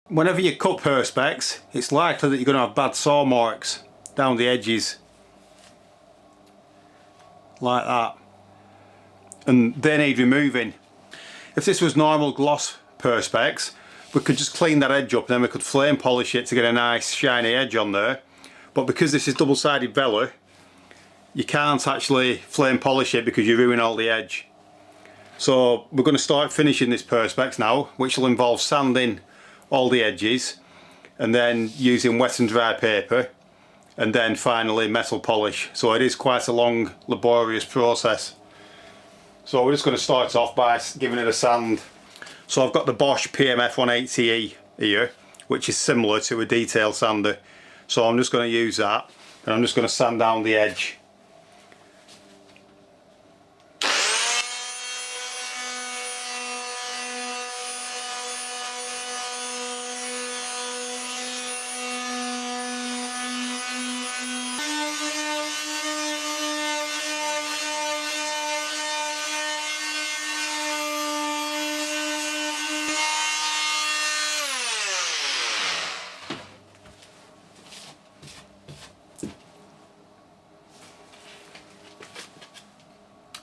Whenever you cut Perspex, it's likely that you're going to have bad saw marks down the edges, like that, and they need removing. If this was normal gloss Perspex, we could just clean that edge up and then we could flame polish it to get a nice shiny edge on there. But because this is double-sided vellum, you can't actually flame polish it because you ruin all the edge. So we're going to start finishing this Perspex now, which will involve sanding all the edges and then using wet and dry paper and then finally metal polish. So it is quite a long, laborious process. So we're just going to start off by giving it a sand. So I've got the Bosch PMF 180E here, which is similar to a detail sander. So I'm just going to use that and I'm just going to sand down the edge.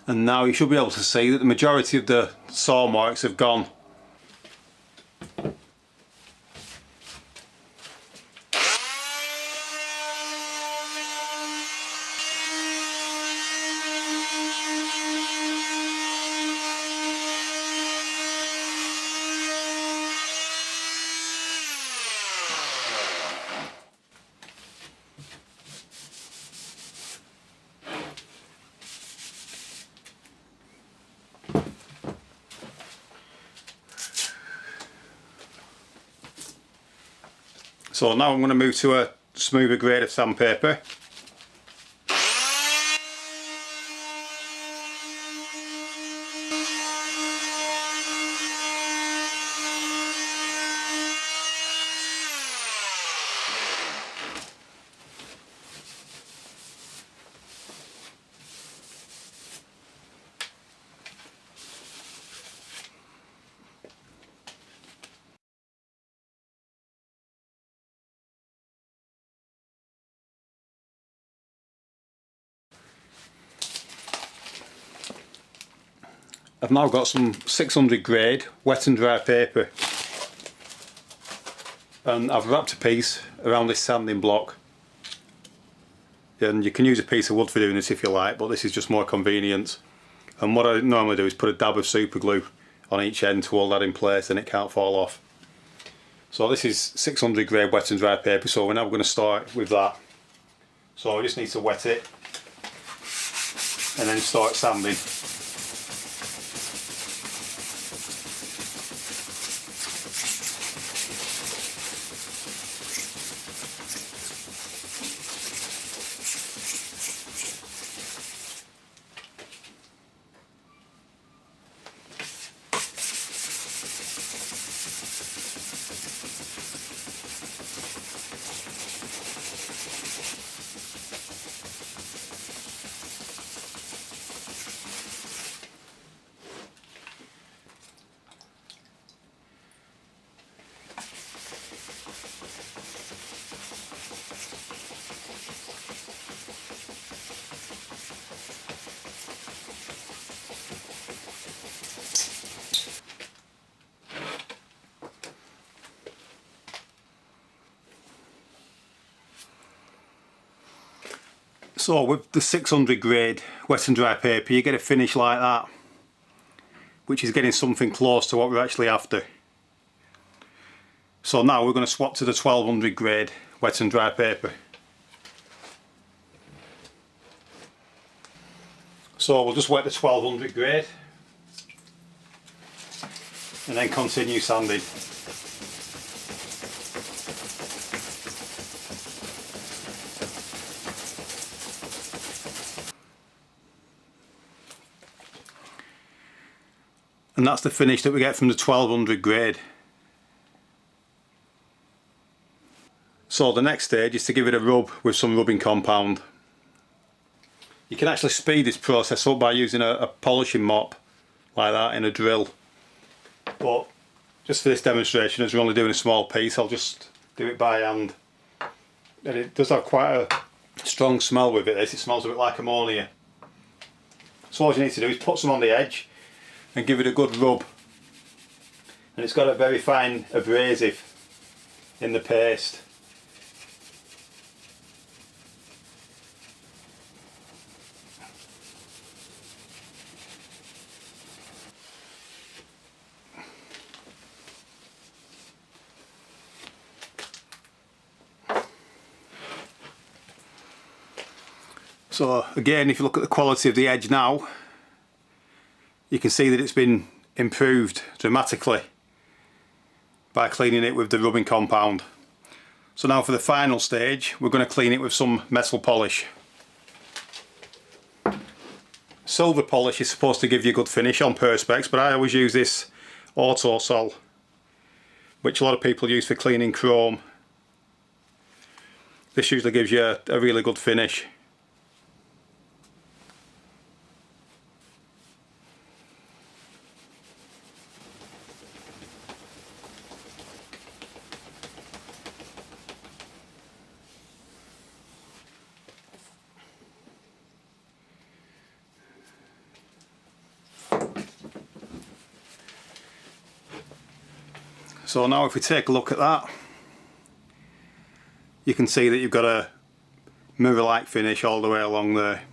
And now you should be able to see that the majority of the saw marks have gone. So now I'm going to move to a smoother grade of sandpaper. I've now got some 600 grade wet and dry paper and I've wrapped a piece around this sanding block, and you can use a piece of wood for doing this if you like, but this is just more convenient. And what I normally do is put a dab of super glue on each end to hold that in place and it can't fall off. So this is 600 grade wet and dry paper, so we're now going to start with that. So I just need to wet it and then start sanding. So with the 600 grade wet and dry paper you get a finish like that, which is getting something close to what we're actually after. So now we're going to swap to the 1200 grade wet and dry paper. So we'll just wet the 1200 grade and then continue sanding. And that's the finish that we get from the 1200 grade. So the next stage is to give it a rub with some rubbing compound. You can actually speed this process up by using a polishing mop like that in a drill, but just for this demonstration, as we're only doing a small piece, I'll just do it by hand. And it does have quite a strong smell with it, this. It smells a bit like ammonia. So all you need to do is put some on the edge and give it a good rub. And it's got a very fine abrasive in the paste. So again, if you look at the quality of the edge now, you can see that it's been improved dramatically by cleaning it with the rubbing compound. So now for the final stage, we're going to clean it with some metal polish. Silver polish is supposed to give you a good finish on Perspex, but I always use this Auto Sol, which a lot of people use for cleaning chrome. This usually gives you a really good finish. So now if we take a look at that, you can see that you've got a mirror-like finish all the way along there.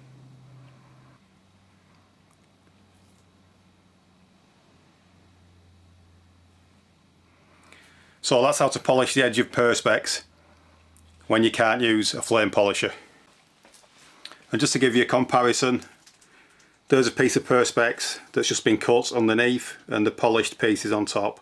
So that's how to polish the edge of Perspex when you can't use a flame polisher. And just to give you a comparison, there's a piece of Perspex that's just been cut underneath and the polished piece is on top.